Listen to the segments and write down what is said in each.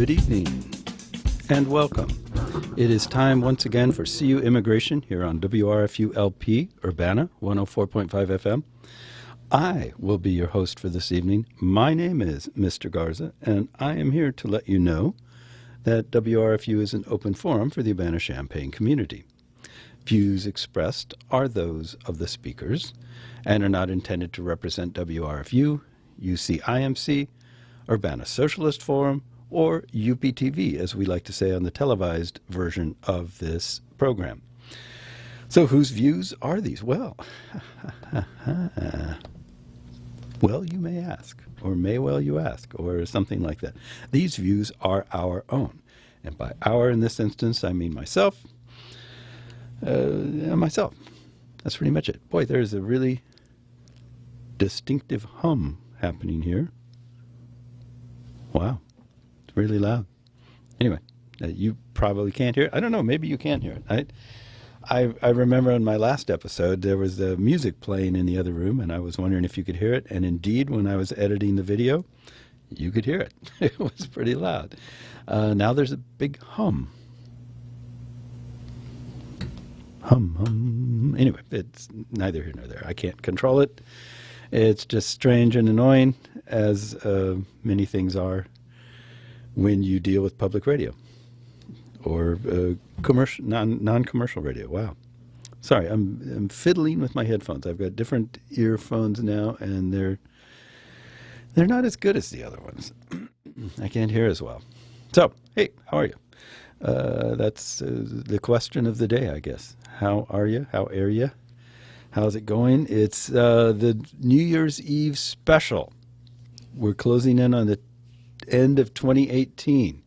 Good evening and welcome. It is time once again for CU Immigration here on WRFU LP Urbana 104.5 FM. I will be your host for this evening. My name is Mr. Garza, and I am here to let you know that WRFU is an open forum for the Urbana-Champaign community. Views expressed are those of the speakers and are not intended to represent WRFU, UCIMC, Urbana Socialist Forum, or UPTV, as we like to say on the televised version of this program. So whose views are these? Well, well, you may ask, or may well you ask, or something like that. These views are our own. And by our in this instance, I mean myself. That's pretty much it. Boy, there's a really distinctive hum happening here. Wow, it's really loud. Anyway, you probably can't hear it. I don't know, maybe you can hear it. I remember in my last episode there was music playing in the other room, and I was wondering if you could hear it. And indeed, when I was editing the video, you could hear it. It was pretty loud. Now there's a big hum. Hum. Anyway, it's neither here nor there. I can't control it. It's just strange and annoying, as many things are when you deal with public radio or commercial, non-commercial radio. Wow. Sorry, I'm fiddling with my headphones. I've got different earphones now, and they're not as good as the other ones. I can't hear as well. So, hey, how are you? That's the question of the day, I guess. How are you? How are you? How's it going? It's the New Year's Eve special. We're closing in on the end of 2018.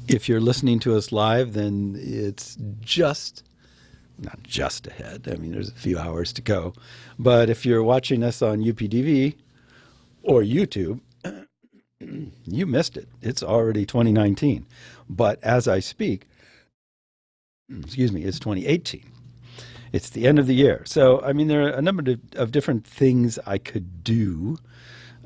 If you're listening to us live, then it's not just ahead. I mean, there's a few hours to go. But if you're watching us on UPTV or YouTube, you missed it. It's already 2019. But as I speak, it's 2018. It's the end of the year. So, I mean, there are a number of different things I could do.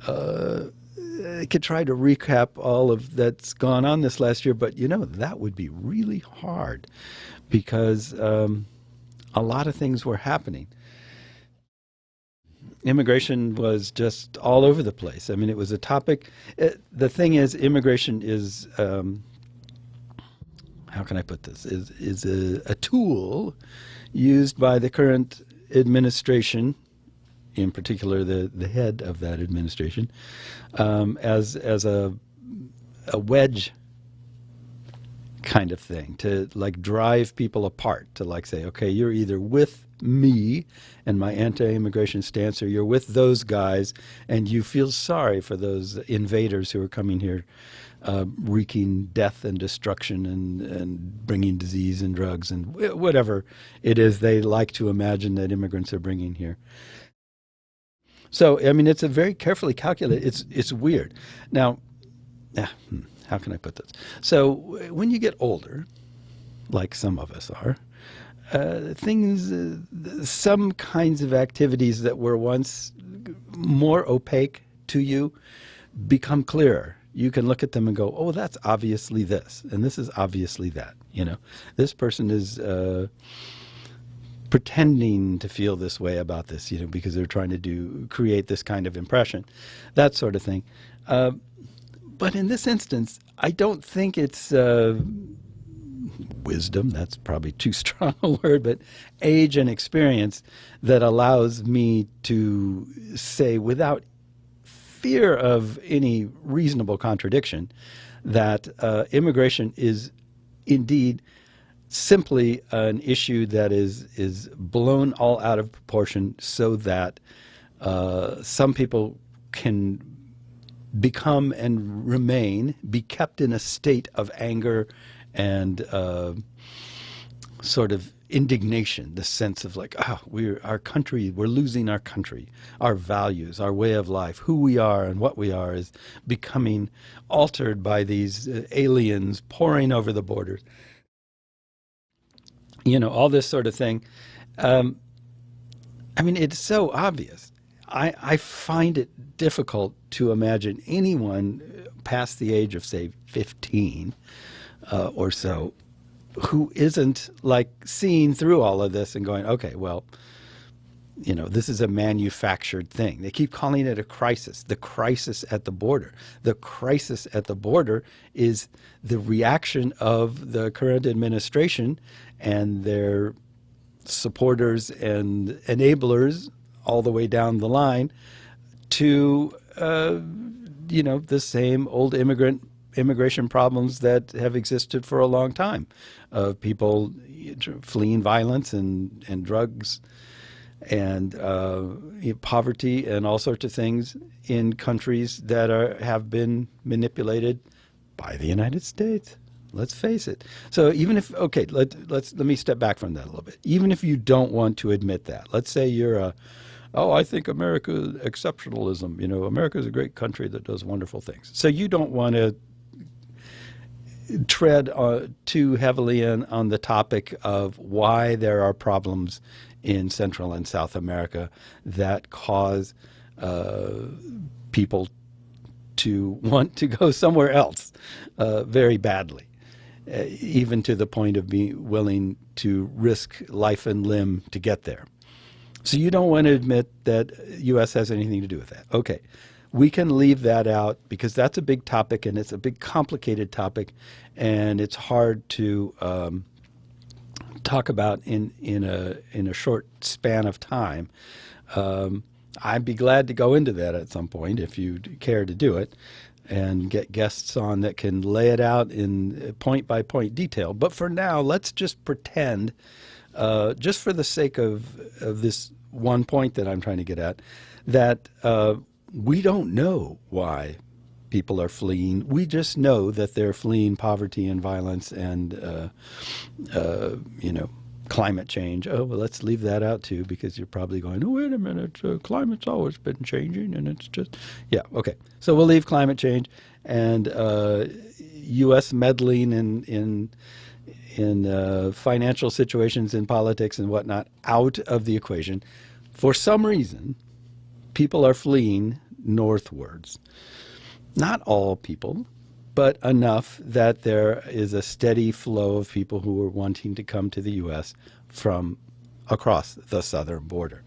I could try to recap all of that's gone on this last year, but, that would be really hard because a lot of things were happening. Immigration was just all over the place. I mean, it was a topic. The thing is, immigration is, how can I put this, is a tool used by the current administration, in particular the head of that administration, as a wedge kind of thing to like drive people apart, to like say, okay, you're either with me and my anti-immigration stance, or you're with those guys and you feel sorry for those invaders who are coming here wreaking death and destruction and bringing disease and drugs and whatever it is they like to imagine that immigrants are bringing here. So, I mean, it's a very carefully calculated, it's weird. Now, how can I put this? So when you get older, like some of us are, some kinds of activities that were once more opaque to you become clearer. You can look at them and go, oh, that's obviously this, and this is obviously that. This person is pretending to feel this way about this, because they're trying to create this kind of impression, that sort of thing. But in this instance, I don't think it's wisdom, that's probably too strong a word, but age and experience that allows me to say without fear of any reasonable contradiction that immigration is indeed simply an issue that is blown all out of proportion so that some people can become and be kept in a state of anger and sort of indignation, the sense of like, we're losing our country, our values, our way of life, who we are and what we are is becoming altered by these aliens pouring over the borders. All this sort of thing. I mean, it's so obvious. I find it difficult to imagine anyone past the age of, say, 15 or so who isn't like seeing through all of this and going, okay, well, this is a manufactured thing. They keep calling it a crisis, the crisis at the border. The crisis at the border is the reaction of the current administration and their supporters and enablers all the way down the line to, the same old immigration problems that have existed for a long time, of people fleeing violence and drugs and poverty and all sorts of things in countries that have been manipulated by the United States. Let's face it. So even if, okay, let me step back from that a little bit. Even if you don't want to admit that, let's say you're I think America exceptionalism. America is a great country that does wonderful things. So you don't want to tread too heavily on the topic of why there are problems in Central and South America that cause people to want to go somewhere else very badly, even to the point of being willing to risk life and limb to get there. So you don't want to admit that U.S. has anything to do with that. Okay. We can leave that out because that's a big topic and it's a big complicated topic, and it's hard to talk about in a short span of time. I'd be glad to go into that at some point if you care to do it, and get guests on that can lay it out in point by point detail. But for now, let's just pretend, just for the sake of this one point that I'm trying to get at, that we don't know why people are fleeing. We just know that they're fleeing poverty and violence and, climate change. Oh, well, let's leave that out too, because you're probably going, oh, wait a minute, climate's always been changing, and it's just, yeah, okay. So we'll leave climate change and U.S. meddling in financial situations in politics and whatnot out of the equation. For some reason, people are fleeing northwards. Not all people, but enough that there is a steady flow of people who are wanting to come to the U.S. from across the southern border.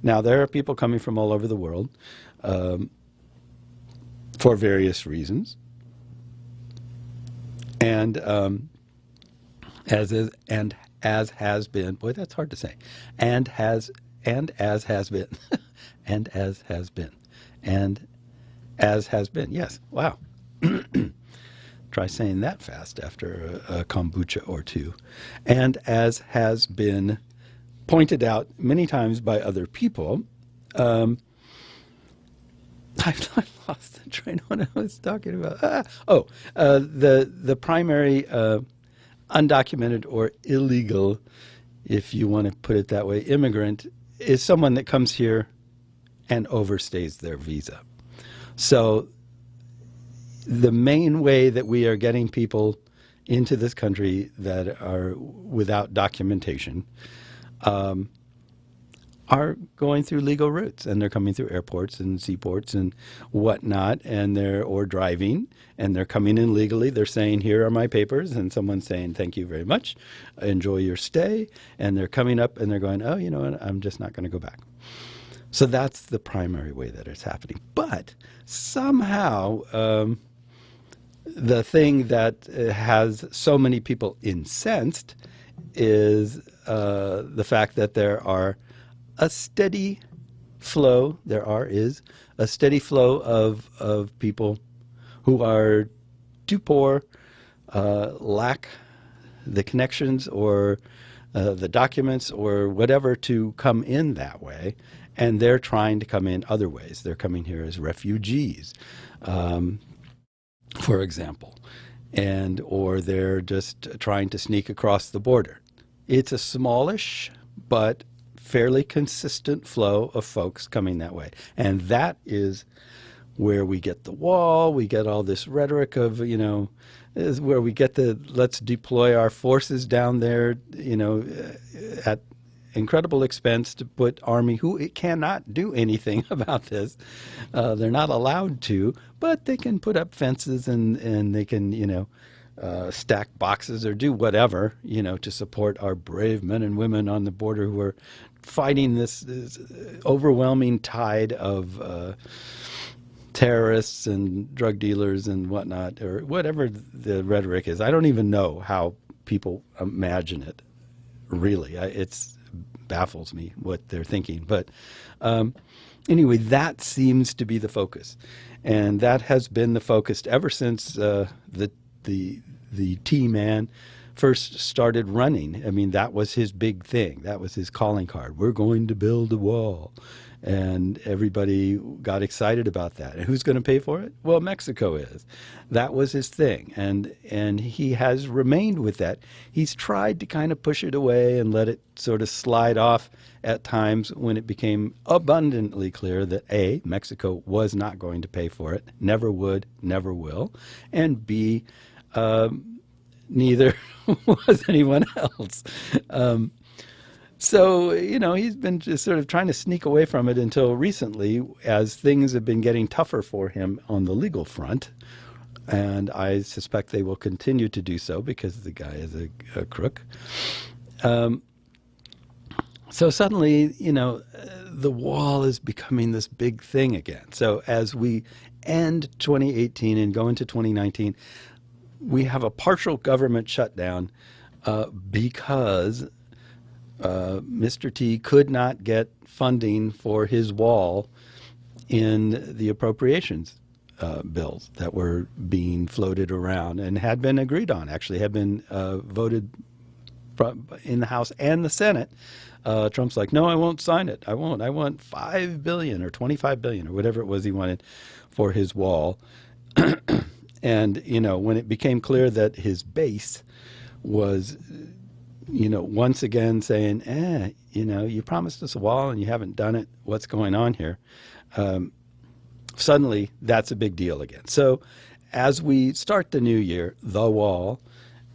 Now, there are people coming from all over the world for various reasons. And as has been, boy, that's hard to say, and as has been, and as has been, yes, wow. Try saying that fast after a kombucha or two. And as has been pointed out many times by other people, I lost the train of what I was talking about. The primary undocumented or illegal, if you want to put it that way, immigrant is someone that comes here and overstays their visa. So the main way that we are getting people into this country that are without documentation are going through legal routes, and they're coming through airports and seaports and whatnot, and or driving, and they're coming in legally. They're saying, here are my papers, and someone's saying, thank you very much, enjoy your stay, and they're coming up and they're going, oh, you know what, I'm just not going to go back. So that's the primary way that it's happening. But somehow the thing that has so many people incensed is the fact that there are a steady flow, is a steady flow of people who are too poor, lack the connections or the documents or whatever to come in that way, and they're trying to come in other ways. They're coming here as refugees, for example, or they're just trying to sneak across the border. It's a smallish but fairly consistent flow of folks coming that way. And that is where we get the wall, we get all this rhetoric of, is where we get the let's deploy our forces down there, incredible expense to put Army, who it cannot do anything about this. They're not allowed to, but they can put up fences and they can, stack boxes or do whatever, to support our brave men and women on the border who are fighting this overwhelming tide of terrorists and drug dealers and whatnot, or whatever the rhetoric is. I don't even know how people imagine it, really. It baffles me what they're thinking. But anyway, that seems to be the focus. And that has been the focus ever since the T-Man first started running. I mean, that was his big thing. That was his calling card. We're going to build a wall. And everybody got excited about that. And who's going to pay for it? Well, Mexico is. That was his thing. And he has remained with that. He's tried to kind of push it away and let it sort of slide off at times when it became abundantly clear that A, Mexico was not going to pay for it, never would, never will, and B, neither was anyone else. So, he's been just sort of trying to sneak away from it until recently, as things have been getting tougher for him on the legal front. And I suspect they will continue to do so because the guy is a crook. So suddenly, the wall is becoming this big thing again. So as we end 2018 and go into 2019, we have a partial government shutdown because Mr. T could not get funding for his wall in the appropriations bills that were being floated around and had been agreed on, actually had been voted in the House and the Senate. Trump's like, no, I won't sign it. I won't. I want $5 billion or $25 billion or whatever it was he wanted for his wall. And, when it became clear that his base was once again saying, you promised us a wall and you haven't done it. What's going on here? Suddenly, that's a big deal again. So as we start the new year, the wall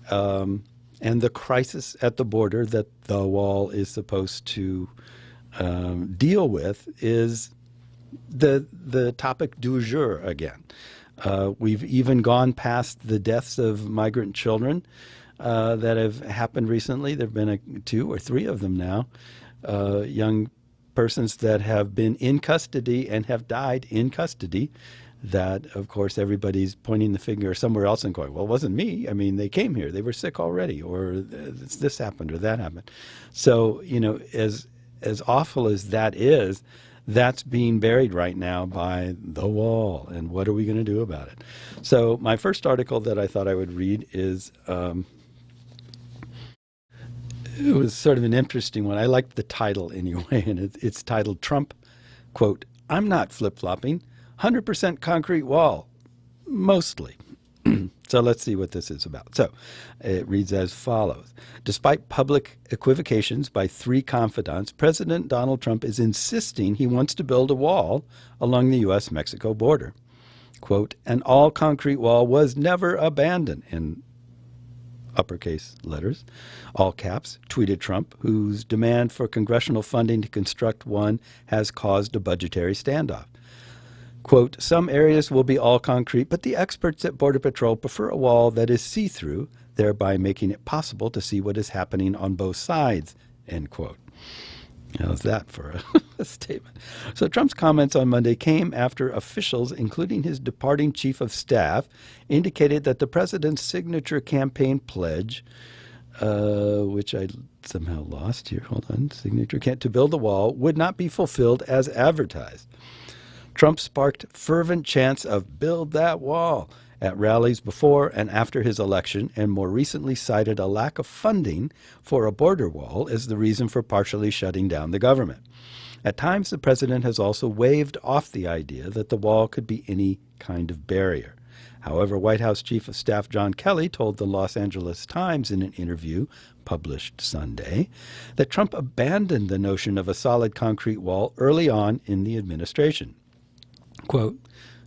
and the crisis at the border that the wall is supposed to deal with is the topic du jour again. We've even gone past the deaths of migrant children that have happened recently. There have been 2 or 3 of them now, young persons that have been in custody and have died in custody. That, of course, everybody's pointing the finger somewhere else and going, well, it wasn't me. I mean, they came here. They were sick already, or this happened or that happened. So, as awful as that is, that's being buried right now by the wall. And what are we going to do about it? So my first article that I thought I would read is, it was sort of an interesting one. I liked the title anyway, and it's titled Trump, quote, I'm not flip-flopping, 100% concrete wall, mostly. So let's see what this is about. So it reads as follows. Despite public equivocations by 3 confidants, President Donald Trump is insisting he wants to build a wall along the U.S.-Mexico border. Quote, an all-concrete wall was never abandoned, in uppercase letters, all caps, tweeted Trump, whose demand for congressional funding to construct one has caused a budgetary standoff. Quote, some areas will be all concrete, but the experts at Border Patrol prefer a wall that is see-through, thereby making it possible to see what is happening on both sides, end quote. How's that for a statement? So Trump's comments on Monday came after officials, including his departing chief of staff, indicated that the president's signature campaign pledge, which I somehow lost here, hold on, signature to build a wall, would not be fulfilled as advertised. Trump sparked fervent chants of build that wall at rallies before and after his election, and more recently cited a lack of funding for a border wall as the reason for partially shutting down the government. At times, the president has also waved off the idea that the wall could be any kind of barrier. However, White House Chief of Staff John Kelly told the Los Angeles Times in an interview published Sunday that Trump abandoned the notion of a solid concrete wall early on in the administration. Quote,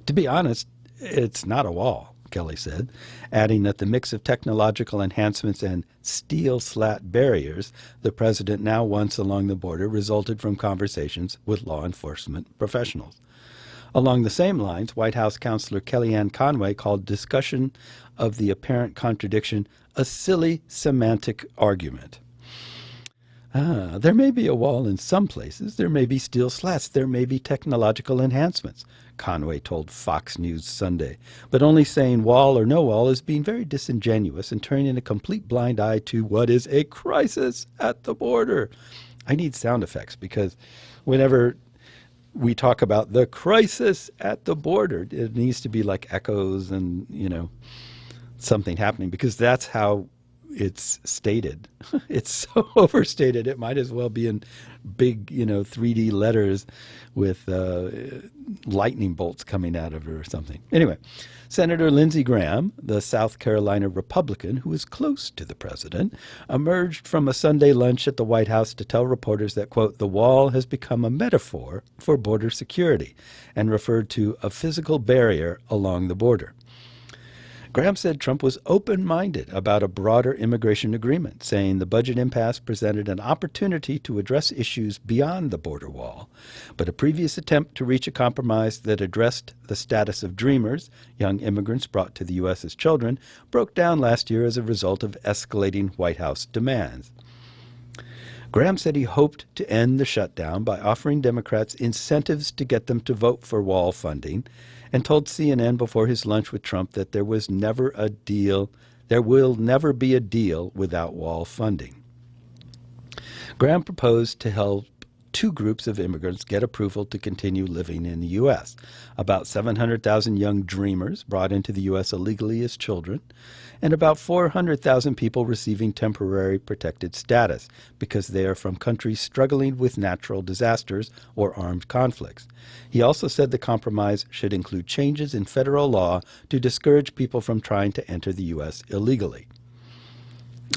to be honest, it's not a wall, Kelly said, adding that the mix of technological enhancements and steel slat barriers the president now wants along the border resulted from conversations with law enforcement professionals. Along the same lines, White House counselor Kellyanne Conway called discussion of the apparent contradiction a silly semantic argument. There may be a wall in some places. There may be steel slats. There may be technological enhancements, Conway told Fox News Sunday. But only saying wall or no wall is being very disingenuous and turning a complete blind eye to what is a crisis at the border. I need sound effects because whenever we talk about the crisis at the border, it needs to be like echoes and, something happening, because that's how it's stated. It's so overstated. It might as well be in big, 3D letters with lightning bolts coming out of it or something. Anyway, Senator Lindsey Graham, the South Carolina Republican who is close to the president, emerged from a Sunday lunch at the White House to tell reporters that, quote, the wall has become a metaphor for border security and referred to a physical barrier along the border. Graham said Trump was open-minded about a broader immigration agreement, saying the budget impasse presented an opportunity to address issues beyond the border wall. But a previous attempt to reach a compromise that addressed the status of dreamers, young immigrants brought to the U.S. as children, broke down last year as a result of escalating White House demands. Graham said he hoped to end the shutdown by offering Democrats incentives to get them to vote for wall funding, and told CNN before his lunch with Trump that there will never be a deal without wall funding. Graham proposed to help two groups of immigrants get approval to continue living in the U.S. About 700,000 young dreamers brought into the U.S. illegally as children, and about 400,000 people receiving temporary protected status because they are from countries struggling with natural disasters or armed conflicts. He also said the compromise should include changes in federal law to discourage people from trying to enter the U.S. illegally.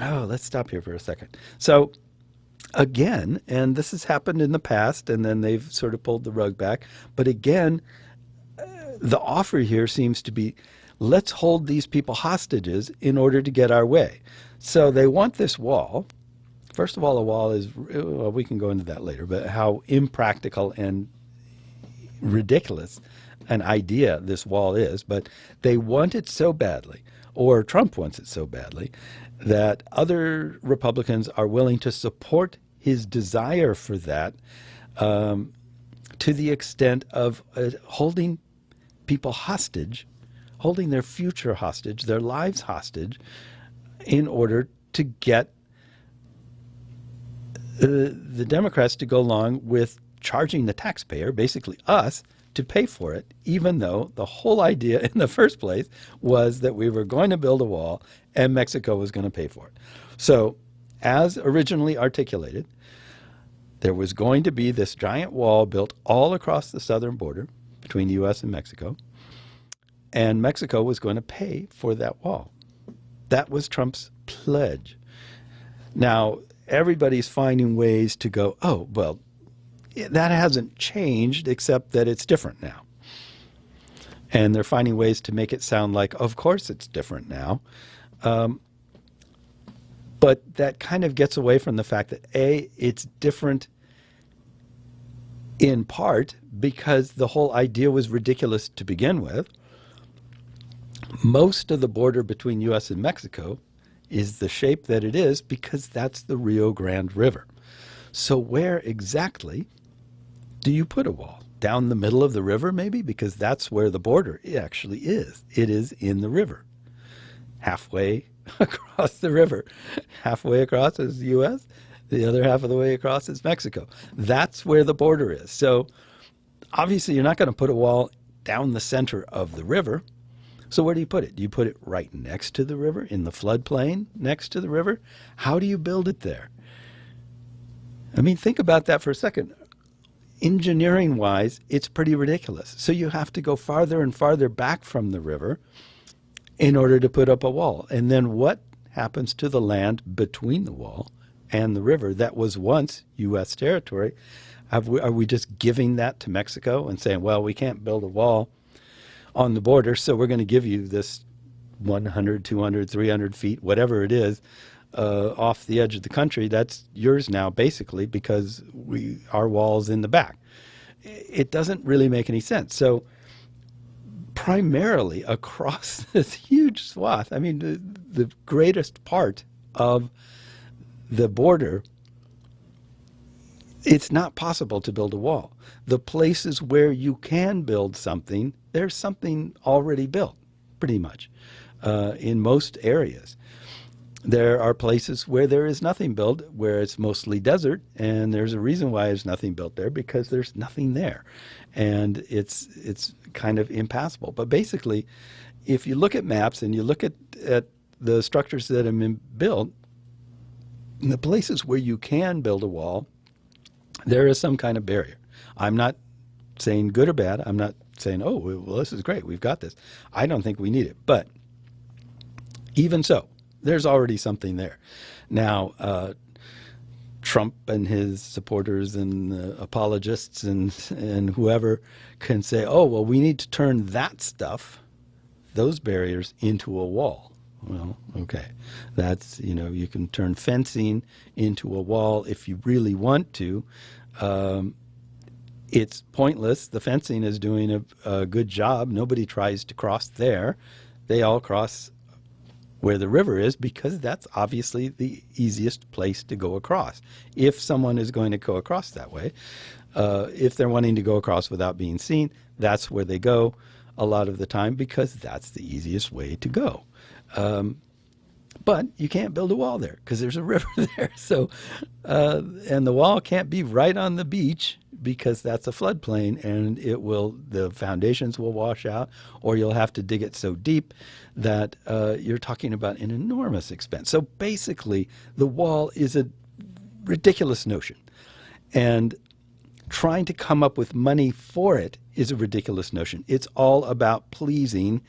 Let's stop here for a second. So, again, and this has happened in the past, and then they've sort of pulled the rug back, but again, the offer here seems to be, let's hold these people hostages in order to get our way. So they want this wall. First of all, a wall is, well, we can go into that later, but how impractical and ridiculous an idea this wall is. But they want it so badly, or Trump wants it so badly, that other Republicans are willing to support his desire for that to the extent of holding people hostage, holding their future hostage, their lives hostage, in order to get the Democrats to go along with charging the taxpayer, basically us, to pay for it, even though the whole idea in the first place was that we were going to build a wall and Mexico was going to pay for it. So, as originally articulated, there was going to be this giant wall built all across the southern border between the U.S. and Mexico, and Mexico was going to pay for that wall. That was Trump's pledge. Now, everybody's finding ways to go, oh, well, that hasn't changed except that it's different now. And they're finding ways to make it sound like, of course it's different now. But that kind of gets away from the fact that, A, it's different in part because the whole idea was ridiculous to begin with. Most of the border between U.S. and Mexico is the shape that it is because that's the Rio Grande River. So where exactly do you put a wall? Down the middle of the river, maybe? Because that's where the border actually is. It is in the river. Halfway across the river. Halfway across is the U.S., the other half of the way across is Mexico. That's where the border is. So obviously you're not going to put a wall down the center of the river. So where do you put it? Do you put it right next to the river, in the floodplain next to the river? How do you build it there? I mean, think about that for a second. Engineering-wise, it's pretty ridiculous. So you have to go farther and farther back from the river in order to put up a wall. And then what happens to the land between the wall and the river that was once U.S. territory? Are we just giving that to Mexico and saying, well, we can't build a wall on the border, so we're going to give you this 100, 200, 300 feet, whatever it is, off the edge of the country, that's yours now, basically, because our wall's in the back. It doesn't really make any sense. So primarily across this huge swath, I mean, the greatest part of the border, it's not possible to build a wall. The places where you can build something, there's something already built, pretty much, in most areas. There are places where there is nothing built, where it's mostly desert, and there's a reason why there's nothing built there, because there's nothing there. And it's kind of impassable. But basically, if you look at maps and you look at the structures that have been built, in the places where you can build a wall, there is some kind of barrier. I'm not saying good or bad. I'm not saying, oh, well, this is great, we've got this. I don't think we need it. But even so, there's already something there. Now, Trump and his supporters and apologists and whoever can say, oh, well, we need to turn that stuff, those barriers, into a wall. Well, okay. That's, you can turn fencing into a wall if you really want to. It's pointless. The fencing is doing a good job. Nobody tries to cross there. They all cross where the river is, because that's obviously the easiest place to go across. If someone is going to go across that way, if they're wanting to go across without being seen, that's where they go a lot of the time, because that's the easiest way to go. But you can't build a wall there because there's a river there. So, and the wall can't be right on the beach, because that's a floodplain, and the foundations will wash out, or you'll have to dig it so deep that you're talking about an enormous expense. So basically, the wall is a ridiculous notion, and trying to come up with money for it is a ridiculous notion. It's all about pleasing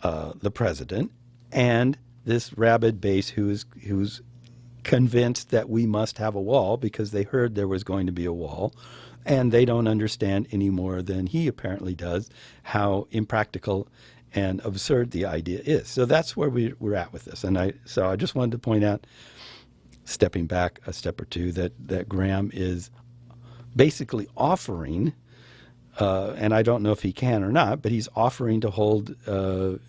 the president and this rabid base who's convinced that we must have a wall because they heard there was going to be a wall, and they don't understand any more than he apparently does how impractical and absurd the idea is. So that's where we're at with this. And I just wanted to point out, stepping back a step or two, that Graham is basically offering, and I don't know if he can or not, but he's offering to hold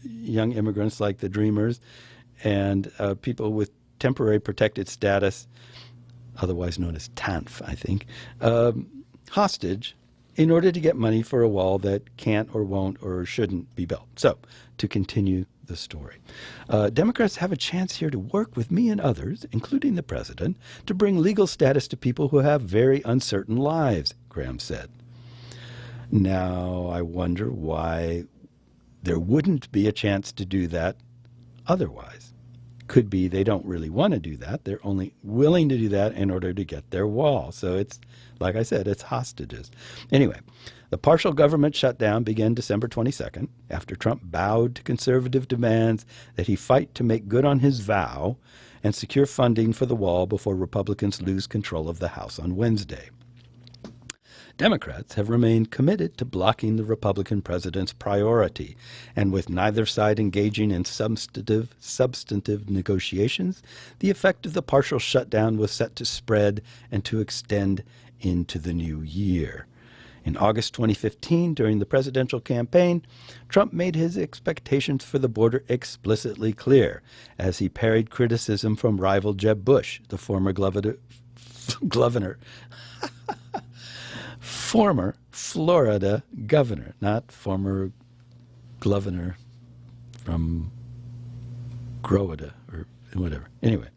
young immigrants like the Dreamers and people with temporary protected status, otherwise known as TANF, I think, hostage in order to get money for a wall that can't or won't or shouldn't be built. So, to continue the story, Democrats have a chance here to work with me and others, including the president, to bring legal status to people who have very uncertain lives, Graham said. Now, I wonder why there wouldn't be a chance to do that otherwise. Could be they don't really want to do that. They're only willing to do that in order to get their wall. So it's, like I said, it's hostages. Anyway, the partial government shutdown began December 22nd after Trump bowed to conservative demands that he fight to make good on his vow and secure funding for the wall before Republicans lose control of the House on Wednesday. Democrats have remained committed to blocking the Republican president's priority, and with neither side engaging in substantive negotiations, the effect of the partial shutdown was set to spread and to extend into the new year. In August 2015, during the presidential campaign, Trump made his expectations for the border explicitly clear as he parried criticism from rival Jeb Bush, the former former Florida governor, not former governor from Growida or whatever. Anyway,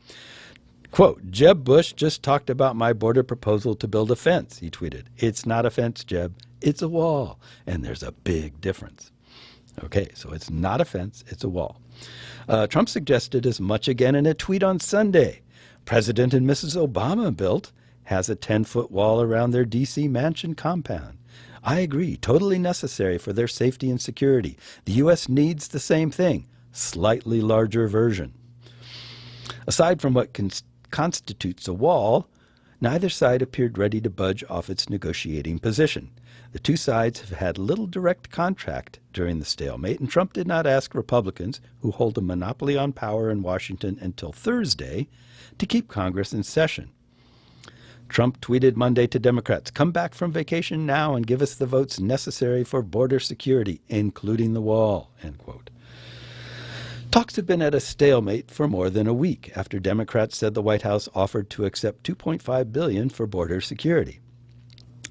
quote, Jeb Bush just talked about my border proposal to build a fence, he tweeted. It's not a fence, Jeb. It's a wall. And there's a big difference. Okay, so it's not a fence, it's a wall. Trump suggested as much again in a tweet on Sunday. President and Mrs. Obama built has a 10-foot wall around their D.C. mansion compound. I agree, totally necessary for their safety and security. The U.S. needs the same thing, slightly larger version. Aside from what constitutes a wall, Neither side appeared ready to budge off its negotiating position. The two sides have had little direct contact during the stalemate, and Trump did not ask Republicans, who hold a monopoly on power in Washington until Thursday, to keep Congress in session. Trump tweeted Monday to Democrats, "Come back from vacation now and give us the votes necessary for border security, including the wall," end quote. Talks have been at a stalemate for more than a week after Democrats said the White House offered to accept $2.5 billion for border security.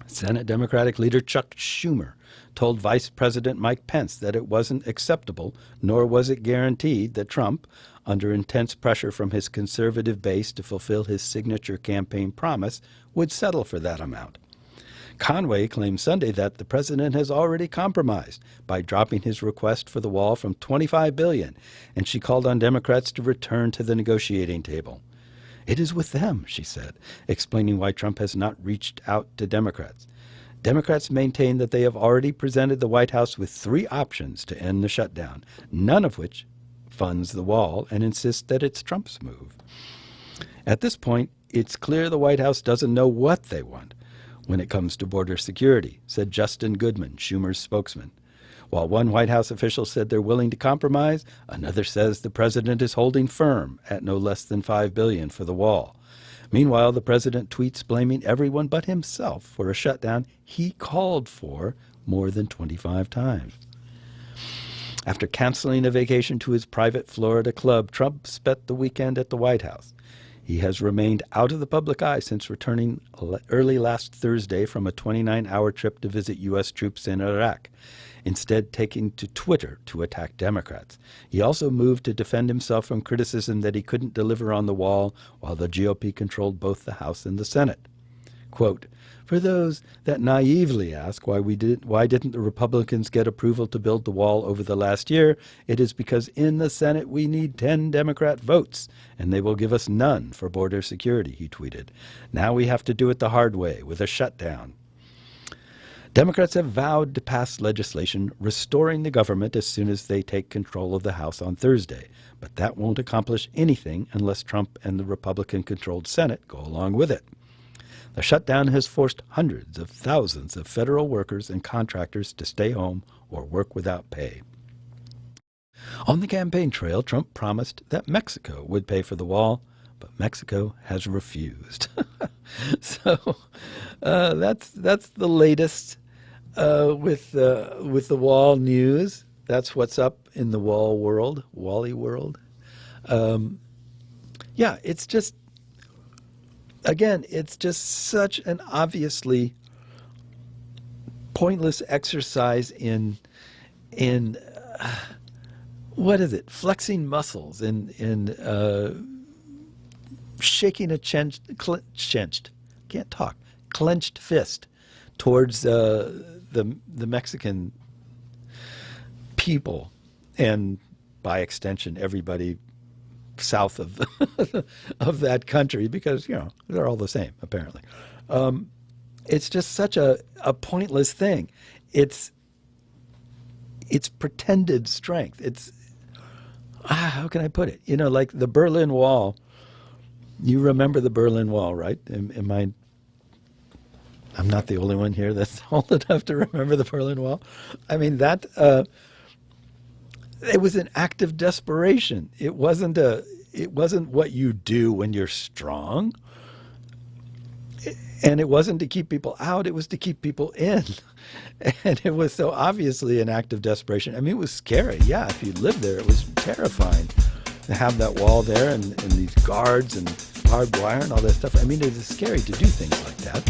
Senate Democratic leader Chuck Schumer told Vice President Mike Pence that it wasn't acceptable, nor was it guaranteed, that Trump, under intense pressure from his conservative base to fulfill his signature campaign promise, would settle for that amount. Conway claimed Sunday that the president has already compromised by dropping his request for the wall from $25 billion, and she called on Democrats to return to the negotiating table. "It is with them," she said, explaining why Trump has not reached out to Democrats. Democrats maintain that they have already presented the White House with 3 options to end the shutdown, none of which funds the wall, and insist that it's Trump's move. At this point, it's clear the White House doesn't know what they want when it comes to border security, said Justin Goodman, Schumer's spokesman. While one White House official said they're willing to compromise, another says the president is holding firm at no less than $5 billion for the wall. Meanwhile, the president tweets blaming everyone but himself for a shutdown he called for more than 25 times. After canceling a vacation to his private Florida club, Trump spent the weekend at the White House. He has remained out of the public eye since returning early last Thursday from a 29-hour trip to visit U.S. troops in Iraq, instead taking to Twitter to attack Democrats. He also moved to defend himself from criticism that he couldn't deliver on the wall while the GOP controlled both the House and the Senate. Quote, "For those that naively ask why didn't the Republicans get approval to build the wall over the last year, it is because in the Senate we need 10 Democrat votes, and they will give us none for border security," he tweeted. "Now we have to do it the hard way, with a shutdown." Democrats have vowed to pass legislation restoring the government as soon as they take control of the House on Thursday, but that won't accomplish anything unless Trump and the Republican-controlled Senate go along with it. The shutdown has forced hundreds of thousands of federal workers and contractors to stay home or work without pay. On the campaign trail, Trump promised that Mexico would pay for the wall, but Mexico has refused. So that's the latest with the wall news. That's what's up in the wall world, Wally world. Yeah, it's just. Again, it's just such an obviously pointless exercise in what is it? Flexing muscles, in shaking a clenched fist towards the Mexican people, and by extension, everybody south of of that country, because they're all the same apparently. It's just such a pointless thing. It's pretended strength. It's how can I put it? Like the Berlin Wall. You remember the Berlin Wall, right? I'm not the only one here that's old enough to remember the Berlin Wall. I mean, that it was an act of desperation. It wasn't what you do when you're strong. And it wasn't to keep people out, it was to keep people in. And it was so obviously an act of desperation. I mean, it was scary. Yeah, if you lived there, it was terrifying to have that wall there and these guards and barbed wire and all that stuff. I mean, it is scary to do things like that.